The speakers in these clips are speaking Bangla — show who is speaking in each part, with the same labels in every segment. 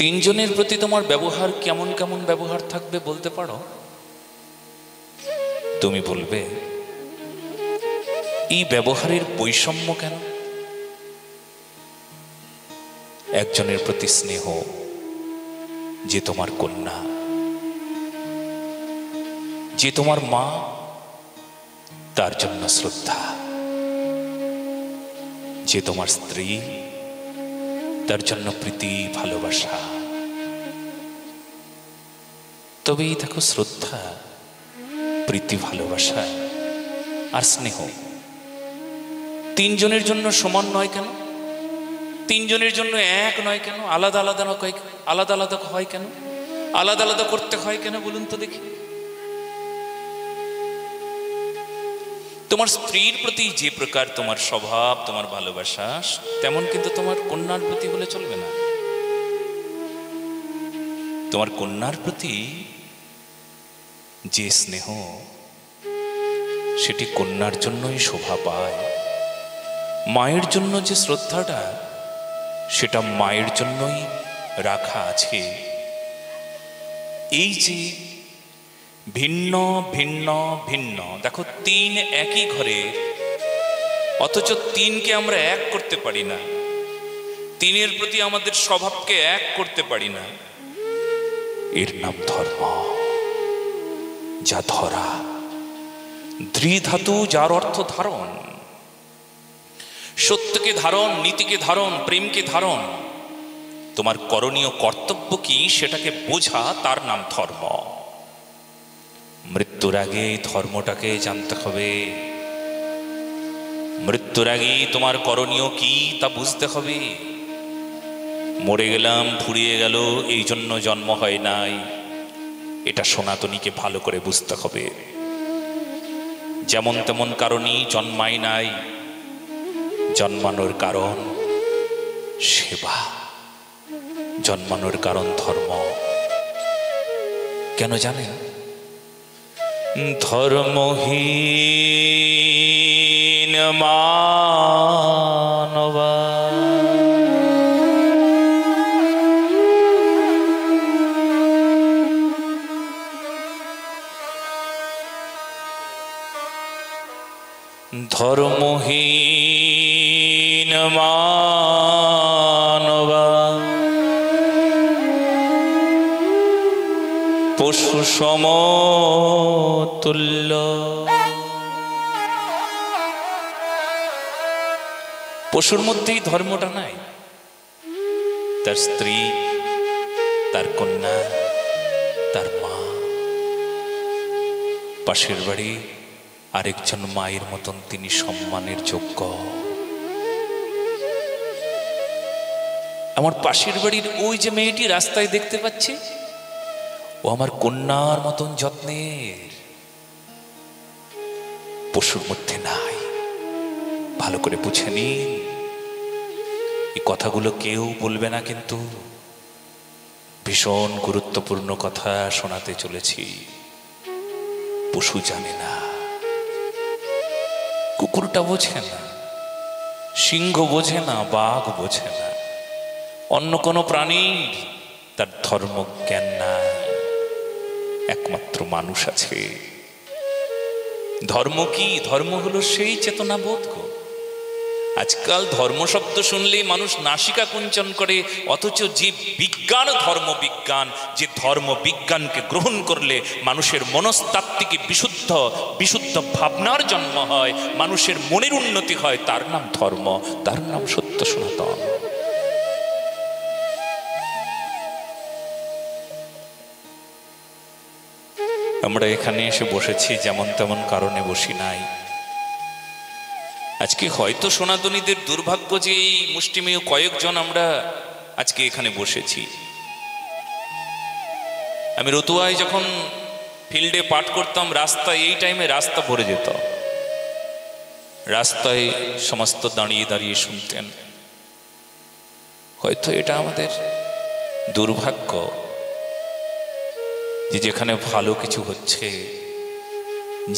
Speaker 1: তিনজনের প্রতি তোমার ব্যবহার কেমন কেমন ব্যবহার থাকবে বলতে পারো? তুমি বলবে এই ব্যবহারের বৈষম্য কেন? একজনের প্রতি স্নেহ, যে তোমার কন্যা, যে তোমার মা, তার জন্য শ্রদ্ধা। যে তোমার স্ত্রী, তার জন্য প্রীতি, ভালোবাসা। তবেই দেখো শ্রদ্ধা, প্রীতি, ভালোবাসা আর স্নেহ তিনজনের জন্য সমান নয় কেন? তিনজনের জন্য এক নয় কেন? আলাদা আলাদা নয়, আলাদা আলাদা হয় কেন? আলাদা আলাদা করতে হয় কেন বলুন তো দেখি? তোমার স্ত্রীর প্রতি যে প্রকার তোমার স্বভাব, তোমার ভালোবাসা, তেমন কিন্তু তোমার কন্যার প্রতি হলে চলবে না। তোমার কন্যার প্রতি যে স্নেহ, সেটি কন্যার জন্যই শোভা পায়। মায়ের জন্য যে শ্রদ্ধাটা, সেটা মায়ের জন্যই রাখা আছে। এই যে ভিন্ন ভিন্ন ভিন্ন, দেখো তিন একই ঘরে, অথচ তিনকে আমরা এক করতে পারি না। তিনের প্রতি আমাদের স্বভাবকে এক করতে পারি না। এর নাম ধর্ম, যা ধরা। দ্বিধাতু, যার অর্থ ধারণ। সত্যকে ধারণ, নীতিকে ধারণ, প্রেমকে ধারণ। তোমার করণীয় কর্তব্য কি সেটাকে বোঝা, তার নাম ধর্ম। মৃত্যুর আগে ধর্মটাকে জানতে হবে। মৃত্যুর আগে তোমার করণীয় কি তা বুঝতে হবে। মরে গেলাম, ফুরিয়ে গেল, এই জন্য জন্ম হয় নাই, এটা সনাতনীকে ভালো করে বুঝতে হবে। যেমন তেমন কারণই জন্মায় নাই, জন্মানোর কারণ সেবা, জন্মানোর কারণ ধর্ম। কেন জানেন? ধর্মহীন মানবা ধর্মহীন মানবা পশু সমতুল্য। পশুর মধ্যেই ধর্মটা নাই। তার স্ত্রী, তার কন্যা, তার মা, পাশের বাড়ি আরেকজন মায়ের মতন তিনি সম্মানের যোগ্য। আমার পাশের বাড়ির ওই যে মেয়েটি রাস্তায় দেখতে পাচ্ছি, ও আমার কন্যার মতন যত্নের। পশুর মধ্যে নাই। ভালো করে বুঝে নিন। এই কথাগুলো কেউ বলবে না, কিন্তু ভীষণ গুরুত্বপূর্ণ কথা শোনাতে চলেছি। পশু জানে না, কুকুরটা বোঝে না, সিংহ বোঝে না, বাঘ বোঝে না, অন্য কোনো প্রাণীর তার ধর্ম জ্ঞান নাই। একমাত্র মানুষ আছে। ধর্ম কি? ধর্ম হলো সেই চেতনা বোধ। আজকাল ধর্ম শব্দ শুনলেই মানুষ নাসিকা কুঞ্চন করে, অথচ যে বিজ্ঞান, ধর্ম বিজ্ঞান, যে ধর্ম বিজ্ঞানকে গ্রহণ করলে মানুষের মনস্তাত্ত্বিক বিশুদ্ধ বিশুদ্ধ ভাবনার জন্ম হয়, মানুষের মনের উন্নতি হয়, তার নাম ধর্ম, তার নাম সত্য সনাতন। আমরা এখানে এসে বসেছি যেমন তেমন কারণে বসি নাই। আজকে হয়তো সনাতনীদের দুর্ভাগ্য যে এই মুষ্টিমেয় কয়েকজন আমরা আজকে এখানে বসেছি। আমি রতুয়ায় যখন ফিল্ডে পাঠ করতাম, রাস্তায় এই টাইমে রাস্তা ভরে যেত। রাস্তায় সমস্ত দাঁড়িয়ে দাঁড়িয়ে শুনতেন। হয়তো এটা আমাদের দুর্ভাগ্য যে যেখানে ভালো কিছু হচ্ছে,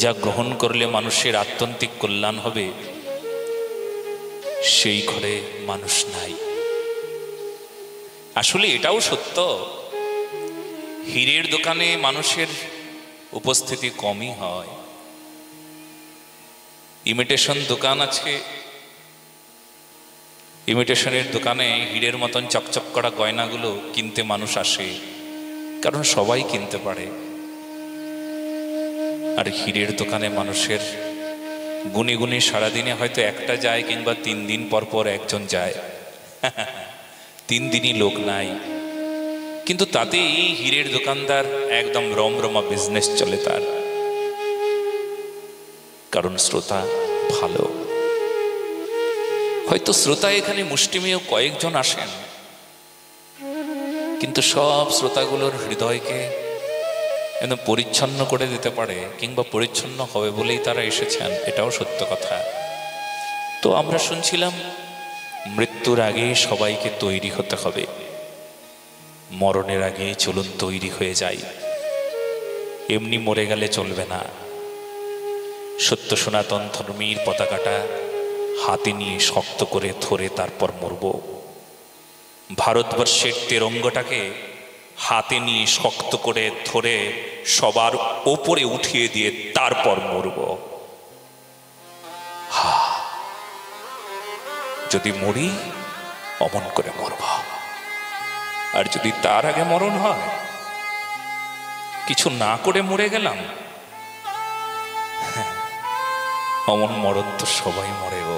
Speaker 1: যা গ্রহণ করলে মানুষের আত্যন্তিক কল্যাণ হবে, সেই ঘরে মানুষ নাই। আসলে এটাও সত্য, হীরের দোকানে মানুষের উপস্থিতি কমই হয়। ইমিটেশন দোকান আছে, ইমিটেশনের দোকানে হীরের মতন চকচক করা গয়নাগুলো কিনতে মানুষ আসে, কারণ সবাই কিনতে পারে। আর হীরের দোকানে মানুষের গুনে গুনে সারাদিনে হয়তো একটা যায়, কিংবা 3 দিন পর পর একজন যায়। 3 দিনই লোক নাই, কিন্তু তাতেই হীরের দোকানদার একদম রমরমা বিজনেস চলে তার, কারণ শ্রোতা ভালো। হয়তো শ্রোতা এখানে মুষ্টিমেয় কয়েকজন আসেন, কিন্তু সব শ্রোতাগুলোর হৃদয়কে একদম পরিচ্ছন্ন করে দিতে পারে, কিংবা পরিচ্ছন্ন হবে বলেই তারা এসেছেন, এটাও সত্য কথা। তো আমরা শুনছিলাম মৃত্যুর আগে সবাইকে তৈরি হতে হবে, মরণের আগে চলুন তৈরি হয়ে যাই। এমনি মরে গেলে চলবে না, সত্য সনাতন ধর্মীর পতাকাটা হাতে নিয়ে শক্ত করে ধরে তারপর মরব। ভারতবর্ষের তেরঙ্গটাকে হাতে নিয়ে শক্ত করে ধরে সবার ওপরে উঠিয়ে দিয়ে তারপর মরব। যদি মরি অমন করে মরব, আর যদি তার আগে মরণ হয়, কিছু না করে মরে গেলাম, অমন মরণ তো সবাই মরে গো।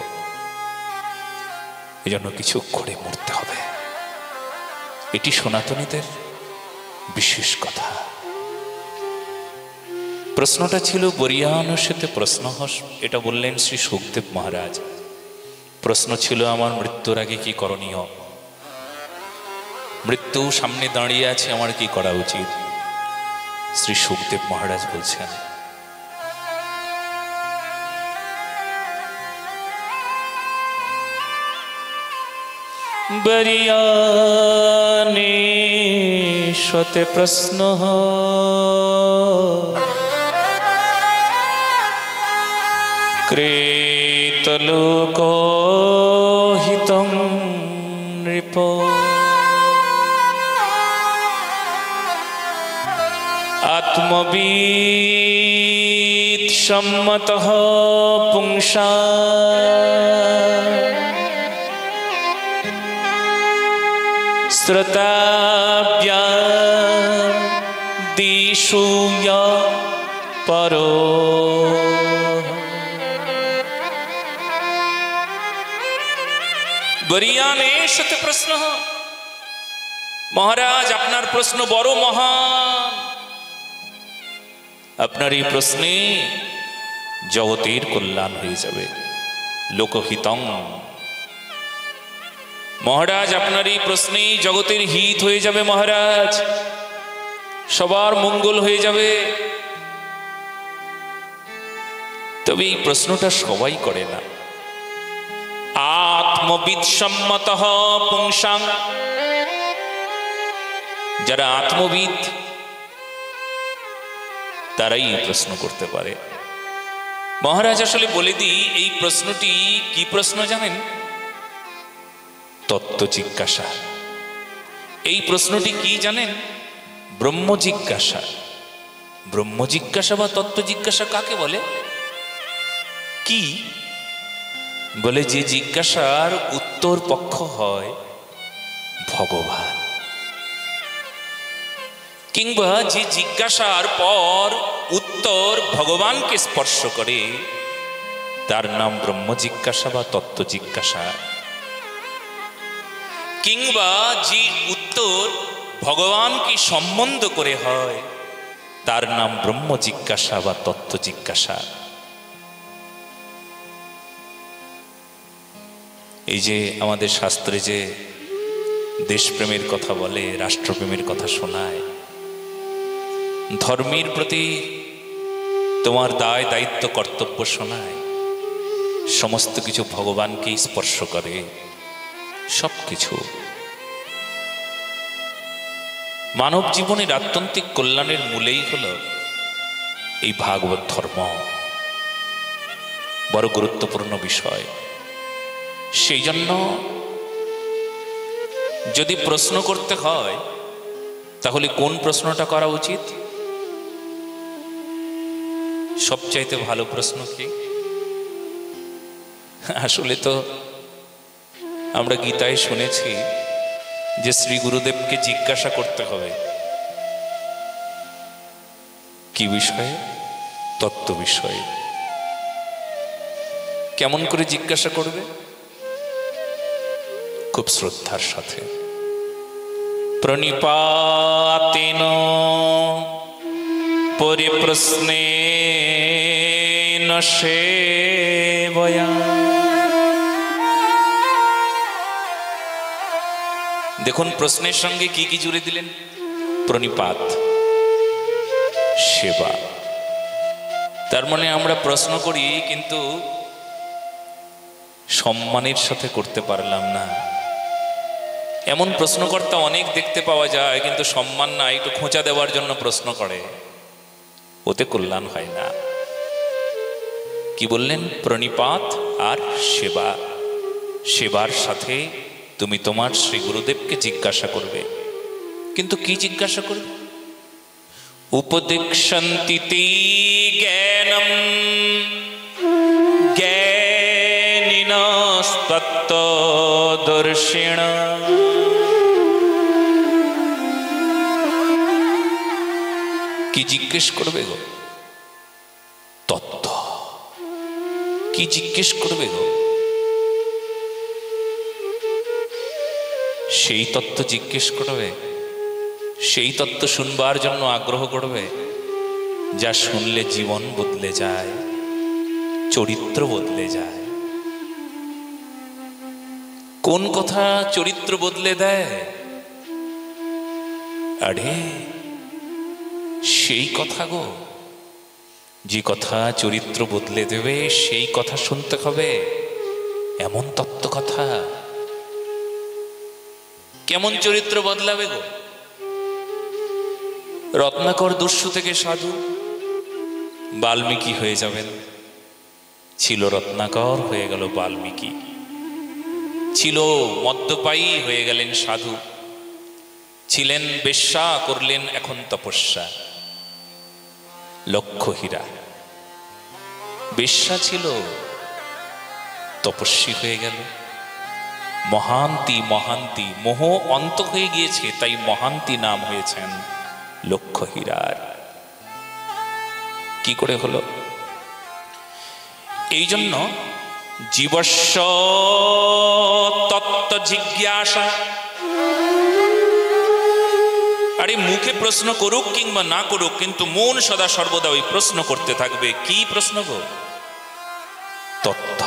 Speaker 1: এজন্য কিছু করে মরতে হবে, এটি সনাতনীদের বিশেষ কথা। প্রশ্নটা ছিল বরিয়ানুষ্যতে প্রশ্ন, এটা বললেন শ্রী সুখদেব মহারাজ। প্রশ্ন ছিল আমার মৃত্যুর আগে কি করণীয়, মৃত্যু সামনে দাঁড়িয়ে আছে, আমার কি করা উচিত। শ্রী সুখদেব মহারাজ বলছেন, বরিয়ানুষ্যতে প্রশ্ন ক্রেতলোকহিতং নৃপ আত্মবিদ সম্মতঃ পুংসা শ্রোতাভ্যা দিশূয় পরো। বরিয়ানুষ্যতে প্রশ্ন, মহারাজ আপনার প্রশ্ন বড় মহান, আপনার এই প্রশ্নে জগতের কল্যাণ হয়ে যাবে। লোকহিতং, মহারাজ আপনার এই প্রশ্নে জগতের হিত হয়ে যাবে, মহারাজ সবার মঙ্গল হয়ে যাবে। তবে এই প্রশ্নটা সবাই করে না। আত্মবিদ সম্মতঃ পুংসাং, যারা আত্মবিদ তারাই প্রশ্ন করতে পারে। মহারাজ আসলে বলে দিই, এই প্রশ্নটি কি প্রশ্ন জানেন? তত্ত্ব জিজ্ঞাসা। এই প্রশ্নটি কি জানেন? ব্রহ্ম জিজ্ঞাসা। ব্রহ্ম জিজ্ঞাসা বা তত্ত্ব জিজ্ঞাসা কাকে বলে? কি বলে? যে জিজ্ঞাসার উত্তর পক্ষ হয় ভগবান, কিংবা যে জিজ্ঞাসার পর উত্তর ভগবানকে স্পর্শ করে, তার নাম ব্রহ্ম জিজ্ঞাসা বা তত্ত্ব জিজ্ঞাসা। কিংবা যে উত্তর ভগবানকে সম্বন্ধ করে হয়, তার নাম ব্রহ্ম জিজ্ঞাসা বা তত্ত্ব জিজ্ঞাসা। এই যে আমাদের শাস্ত্রে যে দেশপ্রেমের কথা বলে, রাষ্ট্রপ্রেমের কথা শোনায়, ধর্মের প্রতি তোমার দায় দায়িত্ব কর্তব্য শোনায়, সমস্ত কিছু ভগবানকেই স্পর্শ করে। সব কিছু মানব জীবনের আত্যন্তিক কল্যাণের মূলেই হল এই ভাগবত ধর্ম। বড় গুরুত্বপূর্ণ বিষয়। সেই জন্য যদি প্রশ্ন করতে হয় তাহলে কোন প্রশ্নটা করা উচিত? সবচাইতে ভালো প্রশ্ন কি? আসলে তো আমরা গীতায় শুনেছি যে শ্রী গুরুদেবকে জিজ্ঞাসা করতে হবে কি বিষয়ে? তত্ত্ব বিষয়ে। কেমন করে জিজ্ঞাসা করবে? খুব শ্রদ্ধার সাথে। প্রণিপাতেন পরিপ্রশ্নেন সেবয়া। দেখুন প্রশ্নের সঙ্গে কি কি জুড়ে দিলেন? প্রণিপাত, সেবা। তার মানে আমরা প্রশ্ন করি কিন্তু সম্মানের সাথে করতে পারলাম না। এমন প্রশ্নকর্তা অনেক দেখতে পাওয়া যায় কিন্তু সম্মান না, একটু খোঁচা দেওয়ার জন্য প্রশ্ন করে, ওতে কল্যাণ হয় না। কি বললেন? প্রণিপাত আর সেবা। সেবার সাথে তুমি তোমার শ্রী গুরুদেবকে জিজ্ঞাসা করবে। কিন্তু কি জিজ্ঞাসা করবে? উপদিক্ষন্তি তে জ্ঞানম জ্ঞানিনস্তত্ত্বদর্শিণ। কি জিজ্ঞেস করবে গো? তত্ত্ব। কি জিজ্ঞেস করবে গো? সেই তত্ত্ব জিজ্ঞেস করবে, সেই তত্ত্ব শুনবার জন্য আগ্রহ করবে, যা শুনলে জীবন বদলে যায়, চরিত্র বদলে যায়। কোন কথা চরিত্র বদলে দেয়? আরে সেই কথা গো, যে কথা চরিত্র বদলে দেবে সেই কথা শুনতে হবে। এমন তত্ত্ব কথা। কেমন চরিত্র বদলাবে গো? রত্নাকর দস্যু থেকে সাধু, বাল্মীকি হয়ে যাবেন। ছিল রত্নাকর, হয়ে গেল বাল্মীকি। ছিল মদ্যপায়ী, হয়ে গেলেন সাধু। ছিলেন বেশ্যা, করলেন এখন তপস্যা। লক্ষ্যহীরা বেশ্যা ছিল, তপস্বী হয়ে গেল। মহান্তি, মহান্তি, মোহ অন্ত হয়ে গিয়েছে, তাই মহান্তি নাম হয়েছেন লক্ষ্যহীরার। কি করে হলো? এই জন্য জীবস্য তত্ত্ব জিজ্ঞাসা। আরে মুখে প্রশ্ন করুক কিংবা না করুক, কিন্তু মন সদা সর্বদা ওই প্রশ্ন করতে থাকবে। কি প্রশ্ন গো? তত্ত্ব।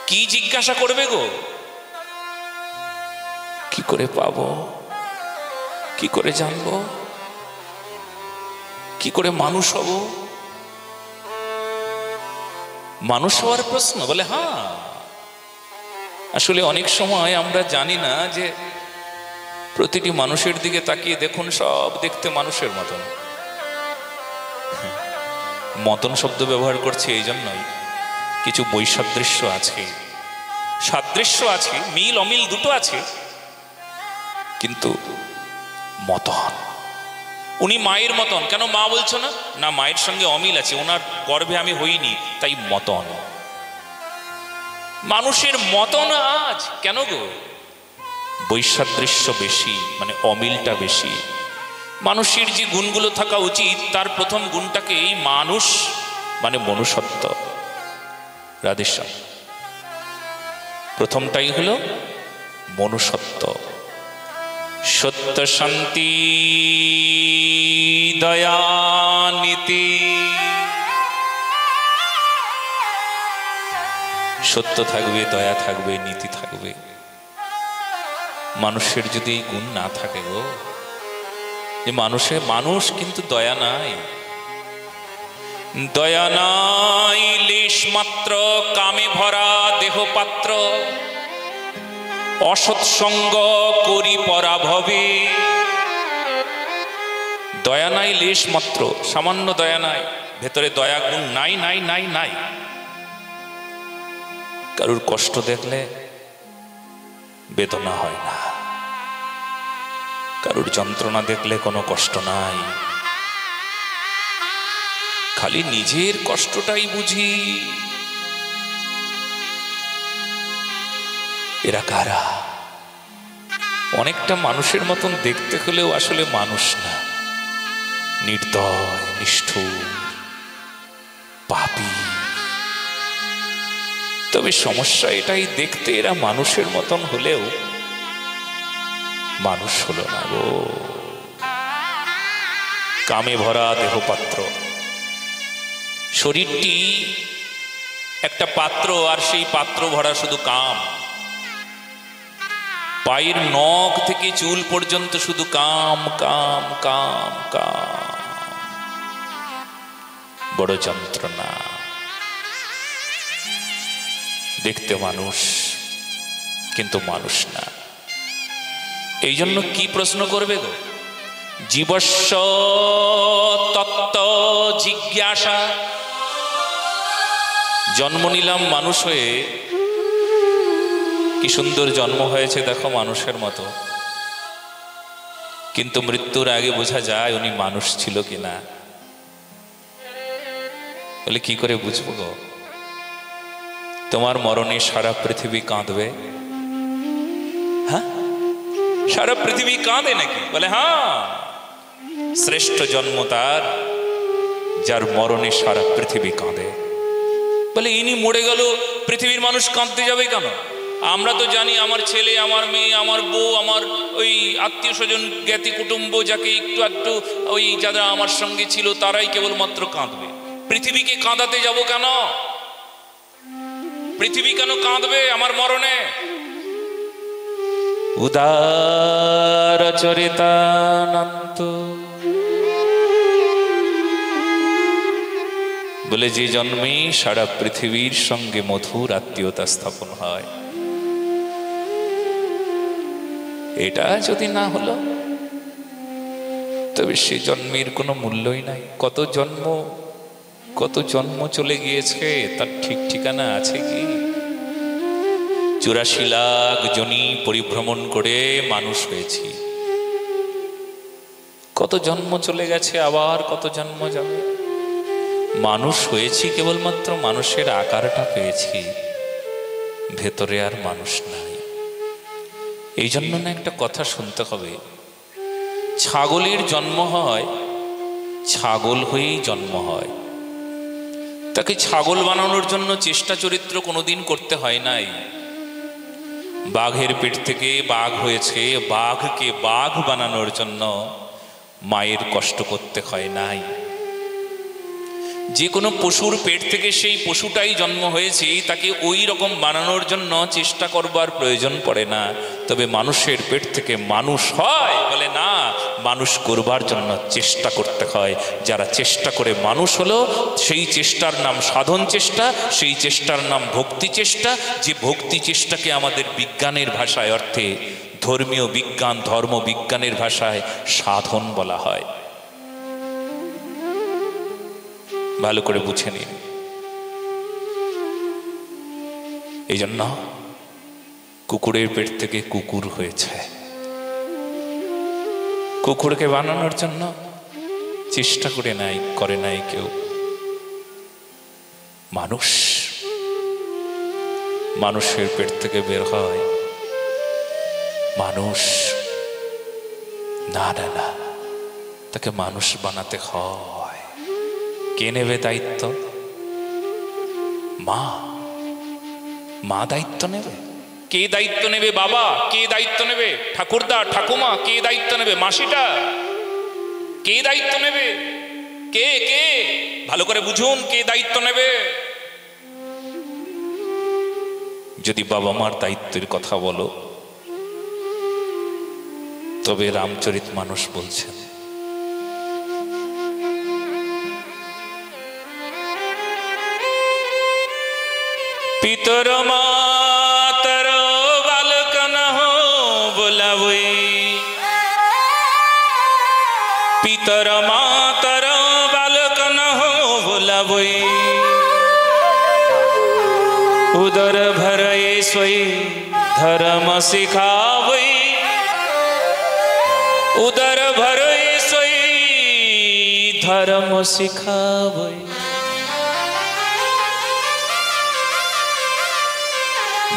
Speaker 1: কি জিজ্ঞাসা করবে গো? কি করে পাবো? কি করে জানবো? কি করে মানুষ হব? মানুষ হওয়ার প্রশ্ন বলে। হ্যাঁ, আসলে অনেক সময় আমরা জানি না যে প্রতিটি মানুষের দিকে তাকিয়ে দেখুন, সব দেখতে মানুষের মতন। মতন শব্দ ব্যবহার করছে এই জন্যই, কিছু বৈসাদৃশ্য আছে, সাদৃশ্য আছে, মিল অমিল দুটো আছে, কিন্তু মতন। উনি মায়ের মতন, কেন মা বলছো না? না, মায়ের সঙ্গে অমিল আছে, ওনার গর্ভে আমি হইনি, তাই মতন। মানুষের মতন আজ কেন গো? বৈসাদৃশ্য বেশি, মানে অমিলটা বেশি। মানুষের যে গুণগুলো থাকা উচিত তার প্রথম গুণটাকেই মানুষ মানে মনুষ্যত্ব। রাধেশ্যাম, প্রথমটাই হলো মনুষ্যত্ব। সত্য, শান্তি, দয়া, নীতি। সত্য থাকবে, দয়া থাকবে, নীতি থাকবে। মানুষের যদি এই গুণ না থাকে গো, যে মানুষ কিন্তু দয়া নাই। দয়া নাই লেশ মাত্র, কামে ভরা দেহ পাত্র। অসৎসঙ্গ করি পরাভবে। দয়া নাই লেশ মাত্র, সামান্য দয়া নাই, ভেতরে দয়া গুণ নাই নাই নাই নাই। কারুর কষ্ট দেখলে বেদনা হয় না, কারোর যন্ত্রণা দেখলে কোনো কষ্ট নাই, খালি নিজের কষ্টটাই বুঝি। এরা কারা? অনেকটা মানুষের মতন দেখতে হলেও আসলে মানুষ না, নির্দয়, নিষ্ঠুর, পাপী। তবে সমস্যা এটাই, দেখতে এরা মানুষের মতন হলেও মানুষ হলো না গো। কামে ভরা দেহপাত্র, শরীরটি একটা পাত্র, আর সেই পাত্র ভরা শুধু কাম। পায়ের নখ থেকে চুল পর্যন্ত শুধু কাম কাম কাম কাম। বড় যন্ত্রণা। দেখতে মানুষ কিন্তু মানুষ না। এই জন্য কি প্রশ্ন করবে গো? জীবস্য তত্ত্ব জিজ্ঞাসা। জন্ম নিলাম মানুষ হয়ে, কি সুন্দর জন্ম হয়েছে দেখো, মানুষের মতো, কিন্তু মৃত্যুর আগে বোঝা যায় উনি মানুষ ছিল কিনা। বলে কি করে বুঝবো গো? তোমার মরণে সারা পৃথিবী কাঁদবে। হ্যাঁ, সারা পৃথিবী কাঁদে নাকি? বলে হ্যাঁ, শ্রেষ্ঠ জন্ম তার যার মরণে সারা পৃথিবী কাঁদে। বলে ইনি মরে গেল, পৃথিবীর মানুষ কাঁদতে যাবে কেন? আমরা তো জানি আমার ছেলে, আমার মেয়ে, আমার বউ, আমার ওই আত্মীয় স্বজন, জ্ঞাতি কুটুম্ব, যাকে একটু একটু ওই যারা আমার সঙ্গে ছিল তারাই কেবলমাত্র কাঁদবে। পৃথিবীকে কাঁদাতে যাব কেন? পৃথিবী কেন কাঁদবে আমার মরণে? উদার চরিতানন্ত বলে, যে জন্মে সারা পৃথিবীর সঙ্গে মধুর আত্মীয়তা স্থাপন হয়, এটা যদি না হলো তবে সে জন্মের কোনো মূল্যই নাই। কত জন্ম চলে গিয়েছে, তার ঠিক ঠিকানা আছে কি? 84 লাখ জনি পরিভ্রমণ করে মানুষ হয়েছি। কত জন্ম চলে গেছে, আবার কত জন্ম যাবে। মানুষ হয়েছি কেবলমাত্র মানুষের আকারটা পেয়েছি, ভেতরে আর মানুষ নাই। এই জন্য না একটা কথা শুনতে হবে, ছাগলের জন্ম হয় ছাগল হয়েই জন্ম হয়, তাকে ছাগল বানানোর জন্য চেষ্টা চরিত্র কোনোদিন করতে হয় নাই। বাঘের পেট থেকে বাঘ হয়েছে, বাঘকে বাঘ বানানোর জন্য মায়ের কষ্ট করতে হয় নাই। যে কোনো পশুর পেট থেকে সেই পশুটাই জন্ম হয়েছে, তাকে ওই রকম বানানোর জন্য চেষ্টা করবার প্রয়োজন পড়ে না। তবে মানুষের পেট থেকে মানুষ হয় বলে না, মানুষ করবার জন্য চেষ্টা করতে হয়। যারা চেষ্টা করে মানুষ হলো, সেই চেষ্টার নাম সাধন চেষ্টা, সেই চেষ্টার নাম ভক্তি চেষ্টা। যে ভক্তি চেষ্টাকে আমাদের বিজ্ঞানের ভাষায়, অর্থে ধর্মীয় বিজ্ঞান, ধর্ম বিজ্ঞানের ভাষায় সাধন বলা হয়। ভালো করে বুঝে নিন। এই জন্য কুকুরের পেট থেকে কুকুর হয়েছে। কুকুরকে বানানোর জন্য চেষ্টা করে নাই কেউ। মানুষের পেট থেকে বের হয় মানুষ। না, তাকে মানুষ বানাতে হয়। কে নেবে দায়িত্ব? মা দায়িত্ব নেবে। কে দায়িত্ব নেবে? বাবা। কে দায়িত্ব নেবে? ঠাকুরদা, ঠাকুমা। কে দায়িত্ব নেবে? মাসিটা। কে দায়িত্ব নেবে? কে ভালো করে বুঝুন, কে দায়িত্ব নেবে? যদি বাবা মার দায়িত্বের কথা বলো, তবে রামচরিত মানস বলছেন, পিতর মাতর বালক নহ বোলাবই, পিতর মাতর বালক নহ বোলাবই, উদর ভরয়ে সোই धर्म सिखावै उदर भरै सोई धर्म सिखावै।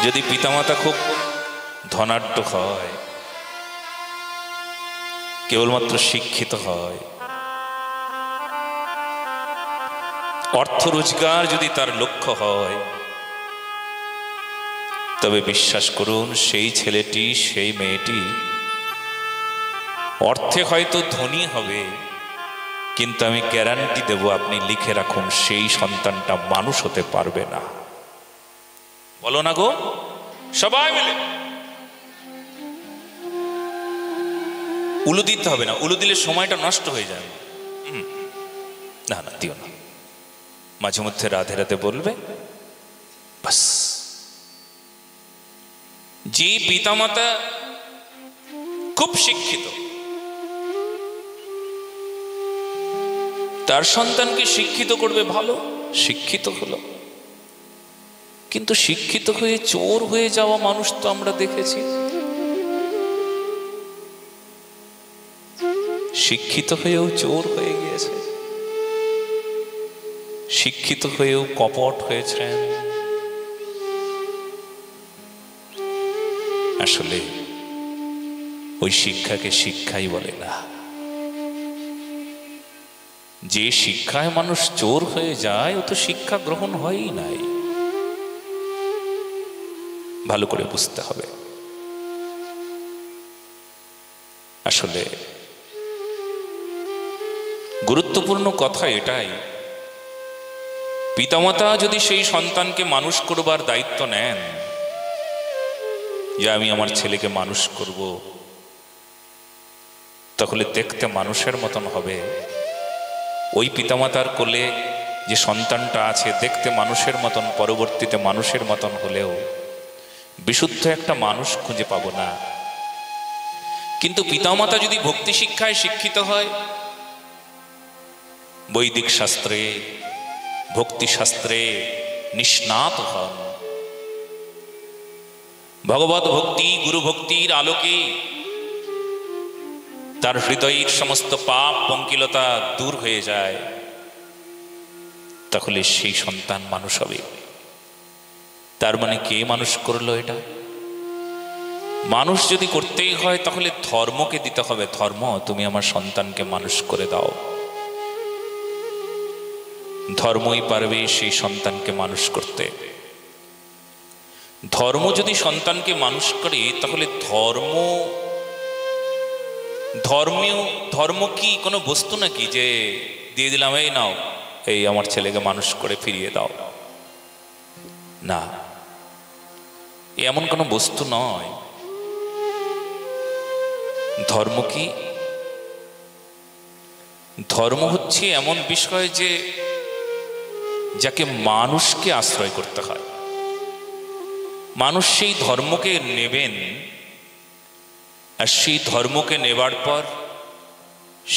Speaker 1: যদি পিতামাতা খুব ধনাঢ্য হয়, কেবলমাত্র শিক্ষিত হয়, অর্থ রোজগার যদি তার লক্ষ্য হয়, তবে বিশ্বাস করুন সেই ছেলেটি সেই মেয়েটি অর্থে হয়তো ধনী হবে, কিন্তু আমি গ্যারান্টি দেব, আপনি লিখে রাখুন, সেই সন্তানটা মানুষ হতে পারবে না। বলো না গো সবাই মিলে। উলু দিতে হবে না, উলু দিলে সময়টা নষ্ট হয়ে যায়। না না, দিও না, মাঝে মধ্যে রাধে রাধে বলবে বাস। যে পিতামাতা খুব শিক্ষিত, তার সন্তানকে শিক্ষিত করবে, ভালো শিক্ষিত হলো, কিন্তু শিক্ষিত হয়ে চোর হয়ে যাওয়া মানুষ তো আমরা দেখেছি। শিক্ষিত হয়েও চোর হয়ে গিয়েছে, শিক্ষিত হয়েও কপট হয়েছেন। আসলে ওই শিক্ষাকে শিক্ষাই বলে না। যে শিক্ষায় মানুষ চোর হয়ে যায়, ও তো শিক্ষা গ্রহণ হয়ই নাই। ভালো করে বুঝতে হবে। আসলে গুরুত্বপূর্ণ কথা এটাই, পিতামাতা যদি সেই সন্তানকে মানুষ করবার দায়িত্ব নেন, যে আমি আমার ছেলেকে মানুষ করব, তাহলে দেখতে মানুষের মতন হবে। ওই পিতামাতার কোলে যে সন্তানটা আছে দেখতে মানুষের মতন, পরবর্তীতে মানুষের মতন হলেও বিশুদ্ধ একটা মানুষ খুঁজে পাবো না। কিন্তু পিতামাতা যদি ভক্তি শিক্ষায় শিক্ষিত হয়, বৈদিক শাস্ত্রে ভক্তি শাস্ত্রে নিষ্ণাত হন, ভগবত ভক্তি গুরু ভক্তির আলোকে তার হৃদয়ের সমস্ত পাপ পঙ্কিলতা দূর হয়ে যায়, তাহলে সেই সন্তান মানুষ হবে। তার মানে কে মানুষ করলো এটা? মানুষ যদি করতেই হয় তাহলে ধর্মকে দিতে হবে, ধর্ম তুমি আমার সন্তানকে মানুষ করে দাও। ধর্মই পারবে সেই সন্তানকে মানুষ করতে। ধর্ম যদি সন্তানকে মানুষ করে, তাহলে ধর্ম কি কোনো বস্তু নাকি যে দিয়ে দিলাম, এই নাও, এই আমার ছেলেকে মানুষ করে ফিরিয়ে দাও? না, এমন কোনো বস্তু নয়। ধর্ম কি? ধর্ম হচ্ছে এমন বিষয় যে যাকে মানুষকে আশ্রয় করতে হয়। মানুষ সেই ধর্মকে নেবেন, আর সেই ধর্মকে নেবার পর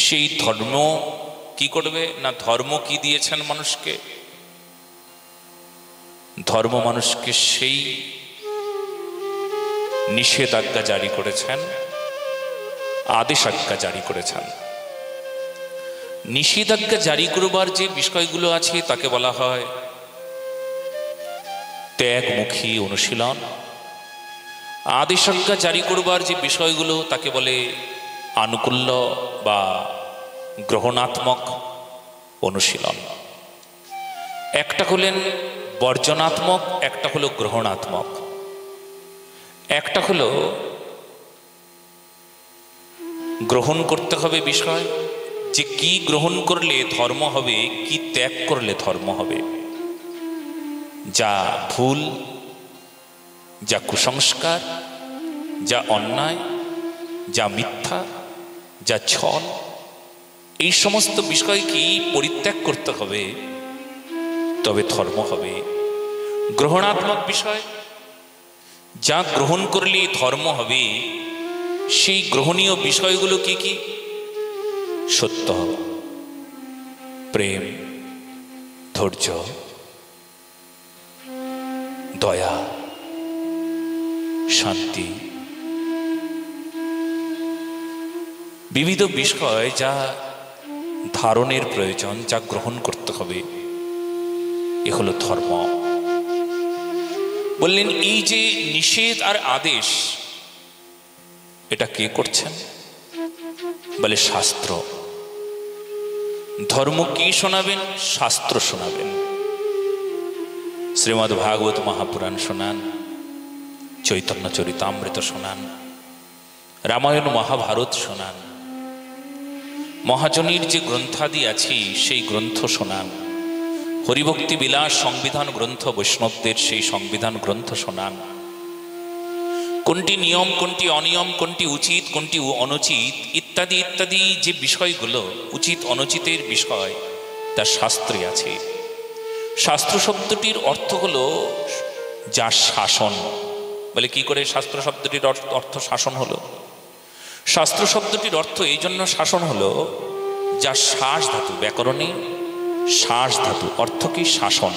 Speaker 1: সেই ধর্ম কি করবে না? ধর্ম কি দিয়েছেন মানুষকে? ধর্ম মানুষকে সেই নিষেধাজ্ঞা জারি করেছেন, আদেশাজ্ঞা জারি করেছেন। নিষেধাজ্ঞা জারি করবার যে বিষয়গুলো আছে তাকে বলা হয় ত্যাগমুখী অনুশীলন। আদেশাজ্ঞা জারি করবার যে বিষয়গুলো তাকে বলে আনুকূল্য বা গ্রহণাত্মক অনুশীলন। একটা হলেন বর্জনাত্মক, একটা হলো গ্রহণাত্মক। একটা হলো গ্রহণ করতে হবে বিষয়, যে কি গ্রহণ করলে ধর্ম হবে, কি ত্যাগ করলে ধর্ম হবে। যা ভুল, যা কুসংস্কার, যা অন্যায়, যা মিথ্যা, যা ছল, এই সমস্ত বিষয়কে পরিত্যাগ করতে হবে, তবে ধর্ম হবে। গ্রহণাত্মক বিষয়, যা গ্রহণ করলে ধর্ম হবে, সেই গ্রহণীয় বিষয়গুলো কি কি? সত্য, প্রেম, ধৈর্য, দয়া, শান্তি, বিবিধ বিষয় যা ধারণের প্রয়োজন, যা গ্রহণ করতে হবে, এ হলো ধর্ম। বললেন এই যে নিষেধ আর আদেশ, এটা কে করছেন? বলে শাস্ত্র। ধর্ম কি শোনাবেন? শাস্ত্র শোনাবেন। শ্রীমদ্ ভাগবত মহাপুরাণ শোনান, চৈতন্য চরিতামৃত শোনান, রামায়ণ মহাভারত শোনান, মহাজনীর যে গ্রন্থাদি আছে সেই গ্রন্থ শোনান, হরিভক্তি বিলাস সংবিধান গ্রন্থ, বৈষ্ণবদের সেই সংবিধান গ্রন্থ শোনান। কোনটি নিয়ম, কোনটি অনিয়ম, কোনটি উচিত, কোনটি অনুচিত, ইত্যাদি ইত্যাদি যে বিষয়গুলো, উচিত অনুচিতের বিষয়, তা শাস্ত্রে আছে। শাস্ত্র শব্দটির অর্থ হলো যা শাসন। বলে কি করে শাস্ত্র শব্দটির অর্থ শাসন হলো? শাস্ত্র শব্দটির অর্থ এই জন্য শাসন হলো, যা শ্বাস ধাতু, ব্যাকরণে শ্বাস ধাতু, অর্থ কি? শাসন।